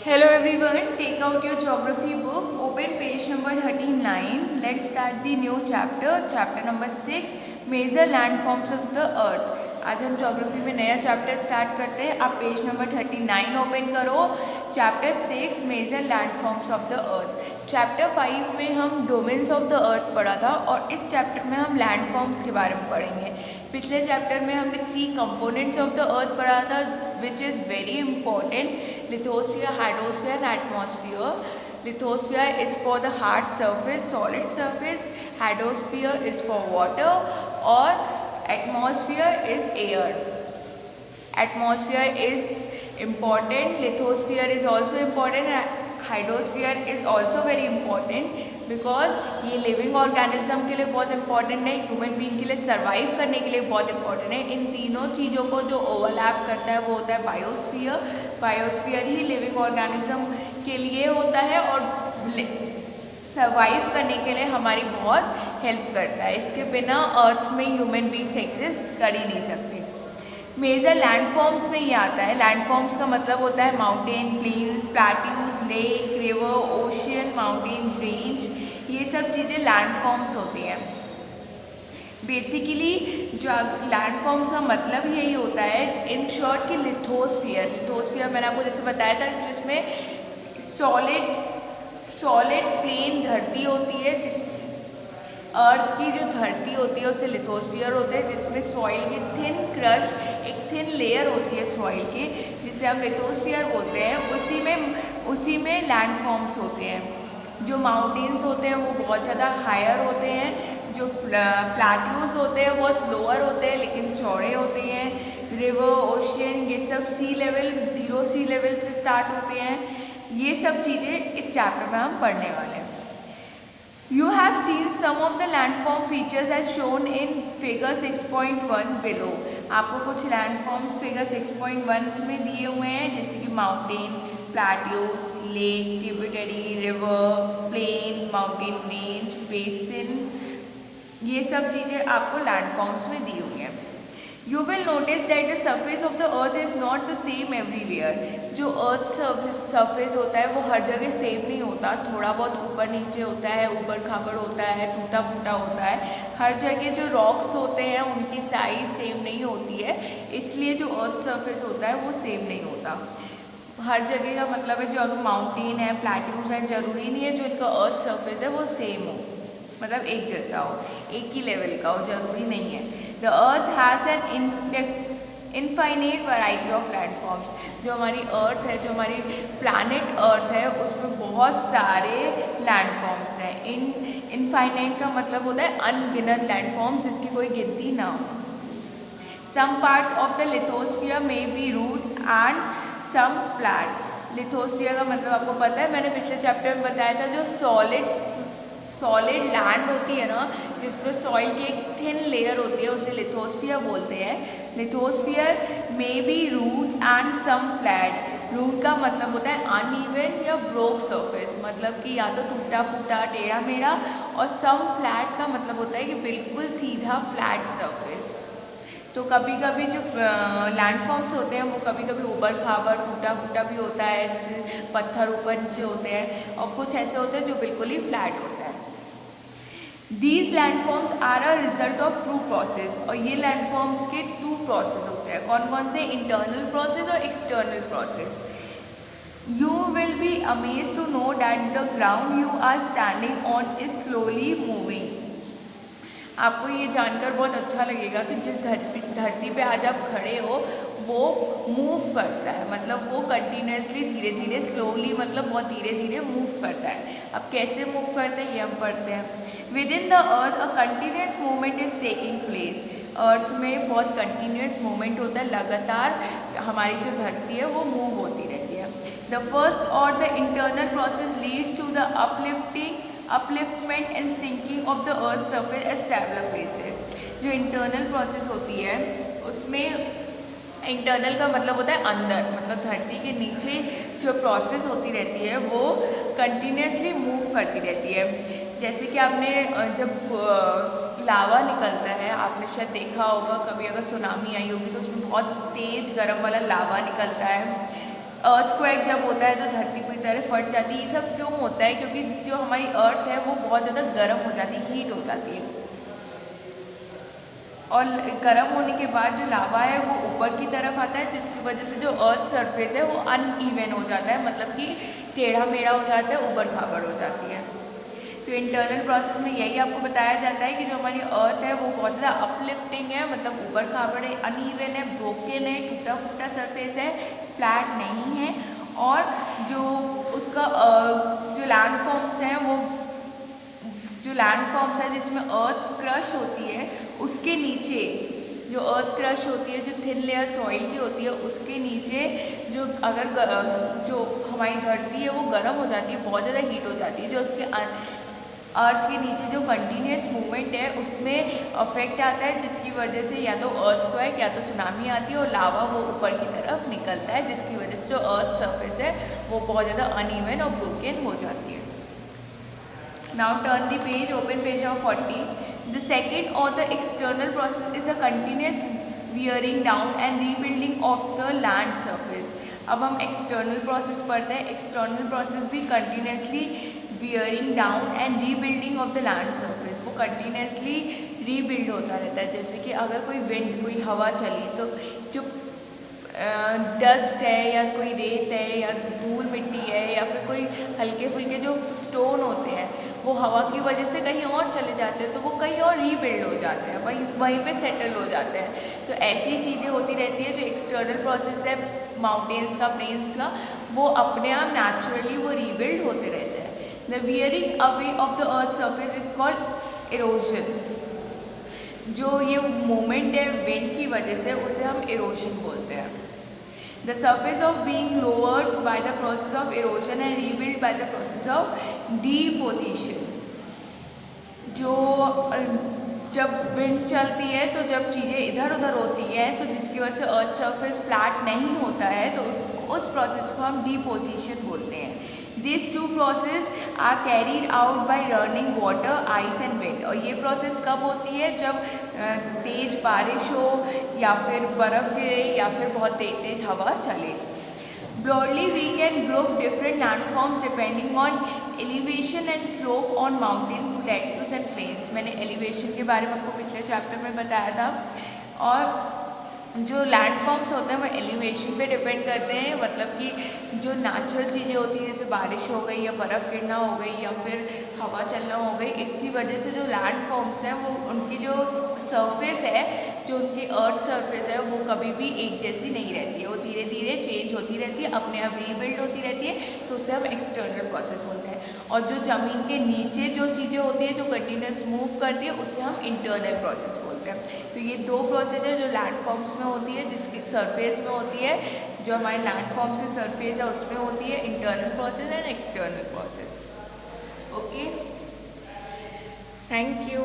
Hello everyone, take out your geography book, open page number 39. Let's start the new chapter number 6, Major Landforms of the Earth. आज हम geography में नया chapter start करते हैं। आप page number 39 open करो। Chapter 6 major landforms of the earth. Chapter 5 में हम डोमेन्स ऑफ द अर्थ पढ़ा था और इस चैप्टर में हम लैंडफॉर्म्स के बारे में पढ़ेंगे। पिछले चैप्टर में हमने 3 कंपोनेंट्स ऑफ द अर्थ पढ़ा था which is very important, lithosphere, hydrosphere and atmosphere. Lithosphere is for the hard surface, solid surface. Hydrosphere is for water or atmosphere is air. Atmosphere is important. Lithosphere is also important. Hydrosphere is also very important because ये living organism के लिए बहुत important है, human being के लिए survive करने के लिए बहुत इंपॉर्टेंट है। इन तीनों चीज़ों को जो ओवरलैप करता है वो होता है बायोस्फीयर। बायोस्फीयर ही लिविंग ऑर्गेनिज्म के लिए होता है और सर्वाइव करने के लिए हमारी बहुत हेल्प करता है। इसके बिना अर्थ में ह्यूमन बीइंग्स एग्जिस्ट कर ही नहीं सकते। मेजर लैंडफॉर्म्स में ये आता है। लैंडफॉर्म्स का मतलब होता है mountain, plains, plateaus, lake, river, ocean, mountain range, ये सब चीज़ें लैंडफॉर्म्स होती हैं। बेसिकली जो लैंडफॉर्म्स का मतलब यही होता है इन शॉर्ट कि लिथोस्फीयर मैंने आपको जैसे बताया था जिसमें सॉलिड प्लेन धरती होती है, जिस अर्थ की जो धरती होती है उसे लिथोस्फीयर होते हैं, जिसमें सॉइल की एक थिन लेयर होती है सॉइल की, जिसे हम लिथोस्फीयर बोलते हैं। उसी में लैंडफॉर्म्स होते हैं। जो माउंटेन्स होते हैं वो बहुत ज़्यादा हायर होते हैं, जो प्लेट्यूज होते हैं बहुत लोअर होते हैं लेकिन चौड़े होते हैं। रिवर, ओशियन, ये सब ज़ीरो सी लेवल से स्टार्ट होते हैं। ये सब चीज़ें इस चैप्टर में हम पढ़ने वाले हैं। You have seen some of the landform features as shown in figure 6.1 below. आपको कुछ landforms figure 6.1 में दिए हुए हैं, जैसे कि mountain, plateaus, lake, tributary, river, plain, mountain range, basin, ये सब चीज़ें आपको landforms में दी हुई हैं। You will notice that the surface of the earth is not the same everywhere. जो अर्थ सरफेस होता है वो हर जगह सेम नहीं होता, थोड़ा बहुत ऊपर नीचे होता है, ऊबड़ खाबड़ होता है, टूटा फूटा होता है। हर जगह जो रॉक्स होते हैं उनकी साइज सेम नहीं होती है, इसलिए जो अर्थ सरफेस होता है वो सेम नहीं होता। हर जगह का मतलब है जो अगर माउंटेन है, प्लेट्यूज है, ज़रूरी नहीं है जो इनका अर्थ सरफेस है वो सेम हो, मतलब एक जैसा हो, एक ही लेवल का हो, ज़रूरी नहीं है। The earth has an infinite variety of landforms. जो हमारी अर्थ है, जो हमारी प्लैनेट अर्थ है, उसमें बहुत सारे लैंडफॉर्म्स हैं। इनफाइनाइट का मतलब होता है अनगिनत लैंडफॉर्म्स जिसकी कोई गिनती ना हो। Some parts of the lithosphere may be rude and some flat. Lithosphere का मतलब आपको पता है, मैंने पिछले चैप्टर में बताया था, जो सॉलिड लैंड होती है ना, जिसमें सॉइल की एक थिन लेयर होती है, उसे लिथोस्फीयर बोलते हैं। Lithosphere may be rough and some flat. Rough का मतलब होता है अनइवन या ब्रोक सरफेस, मतलब कि या तो टूटा फूटा, टेढ़ा मेढ़ा, और सम फ्लैट का मतलब होता है कि बिल्कुल सीधा फ्लैट सरफेस। तो कभी कभी जो लैंडफॉर्म्स होते हैं वो कभी कभी ऊबड़ खाबड़, टूटा फूटा भी होता है, जैसे पत्थर ऊपर नीचे होते हैं, और कुछ ऐसे होते हैं जो बिल्कुल ही फ्लैट होता है। These landforms are a result of two process, और ये landforms के 2 प्रोसेस होते हैं। कौन कौन से? इंटरनल प्रोसेस और external process. You will be amazed to know that the ground you are standing on is slowly moving. आपको ये जानकर बहुत अच्छा लगेगा कि जिस धरती पे आज आप खड़े हो वो मूव करता है, मतलब वो कंटिन्यूसली धीरे धीरे, स्लोली मतलब बहुत धीरे धीरे मूव करता है। अब कैसे मूव करते हैं ये हम पढ़ते हैं। Within the earth a continuous movement is taking place. Earth में बहुत कंटिन्यूस मूवमेंट होता है, लगातार हमारी जो धरती है वो मूव होती रहती है। द फर्स्ट और the internal process leads to the upliftment and sinking of the earth surface at several places. जो इंटरनल प्रोसेस होती है उसमें इंटरनल का मतलब होता है अंदर, मतलब धरती के नीचे जो प्रोसेस होती रहती है वो कंटिन्यूसली मूव करती रहती है। जैसे कि आपने जब लावा निकलता है, आपने शायद देखा होगा कभी, अगर सुनामी आई होगी तो उसमें बहुत तेज़ गर्म वाला लावा निकलता है, अर्थक्वेक जब होता है तो धरती पूरी तरह फट जाती है। ये सब क्यों होता है? क्योंकि जो हमारी अर्थ है वो बहुत ज़्यादा गर्म हो जाती है, हीट हो जाती है, और गर्म होने के बाद जो लावा है वो ऊपर की तरफ आता है, जिसकी वजह से जो अर्थ सरफेस है वो अनइवन हो जाता है, मतलब कि टेढ़ा मेढ़ा हो जाता है, ऊबड़ खाबड़ हो जाती है। तो इंटरनल प्रोसेस में यही आपको बताया जाता है कि जो हमारी अर्थ है वो बहुत ज़्यादा अपलिफ्टिंग है, मतलब ऊबड़ खाबड़ है, अनइवन है, ब्रोकन है, टूटा फूटा सरफेस है, फ्लैट नहीं है। और जो उसका जो लैंडफॉर्म्स हैं वो जो लैंडफॉर्म्स है जिसमें अर्थ क्रश होती है, उसके नीचे जो अर्थ क्रश होती है, जो थिन लेयर सॉइल की होती है, उसके नीचे जो जो हमारी धरती है वो गर्म हो जाती है, बहुत ज़्यादा हीट हो जाती है, जो उसके अर्थ के नीचे जो कंटिन्यूस मूवमेंट है उसमें अफेक्ट आता है, जिसकी वजह से या तो अर्थक्वेक या तो सुनामी आती है और लावा वो ऊपर की तरफ निकलता है, जिसकी वजह से जो अर्थ सरफेस है वो बहुत ज़्यादा अनइवन और ब्रोकन हो जाती है। Now turn the page, open page of 40. The second or the external process is a continuous wearing down and rebuilding of the land surface. अब हम एक्सटर्नल प्रोसेस पढ़ते हैं। एक्सटर्नल प्रोसेस भी continuously wearing down and rebuilding of the land surface, वो continuously rebuild होता रहता है। जैसे कि अगर कोई विंड, कोई हवा चली तो जो डस्ट है या कोई रेत है या धूल मिट्टी है या फिर कोई हल्के फुल्के जो स्टोन होते हैं वो हवा की वजह से कहीं और चले जाते हैं, तो वो कहीं और रीबिल्ड हो जाते हैं, वहीं पे सेटल हो जाते हैं। तो ऐसी चीज़ें होती रहती है। जो एक्सटर्नल प्रोसेस है माउंटेन्स का, प्लेन्स का, वो अपने आप नेचुरली वो रीबिल्ड होते रहते हैं। The wearing away of the earth surface is called erosion. जो ये मोमेंट है विंड की वजह से, उसे हम इरोजन बोलते हैं। The surface of being lowered by the process of erosion and rebuilt by the process of deposition. जो जब विंड चलती है तो जब चीज़ें इधर उधर होती हैं तो जिसकी वजह से अर्थ सरफेस फ्लैट नहीं होता है, तो उस प्रोसेस को हम डिपोजिशन बोलते हैं। These two process are carried out by running water, ice and wind. और ये प्रोसेस कब होती है? जब तेज बारिश हो या फिर बर्फ़ गिरे या फिर बहुत तेज हवा चले। Broadly, we can group different landforms depending on elevation and slope on mountain plateaus and plains. मैंने elevation के बारे में आपको पिछले चैप्टर में बताया था। और जो लैंडफॉर्म्स होते हैं वो एलिवेशन पे डिपेंड करते हैं, मतलब कि जो नेचुरल चीज़ें होती हैं जैसे बारिश हो गई या बर्फ़ गिरना हो गई या फिर हवा चलना हो गई, इसकी वजह से जो लैंडफॉर्म्स हैं वो उनकी जो सरफेस है, जो उनकी अर्थ सरफेस है, वो कभी भी एक जैसी नहीं रहती है, वो धीरे धीरे चेंज होती रहती है, अपने आप रीबिल्ड होती रहती है, तो उसे हम एक्सटर्नल प्रोसेस बोलते हैं। और जो ज़मीन के नीचे जो चीज़ें होती है जो कंटिन्यूस मूव करती है उसे हम इंटरनल प्रोसेस बोलते हैं। तो ये दो प्रोसेस है जो लैंडफॉर्म्स में होती है, जिसकी सरफेस में होती है, जो हमारे लैंडफॉर्म्स की सरफेस है उसमें होती है internal process and external process. Okay, thank you.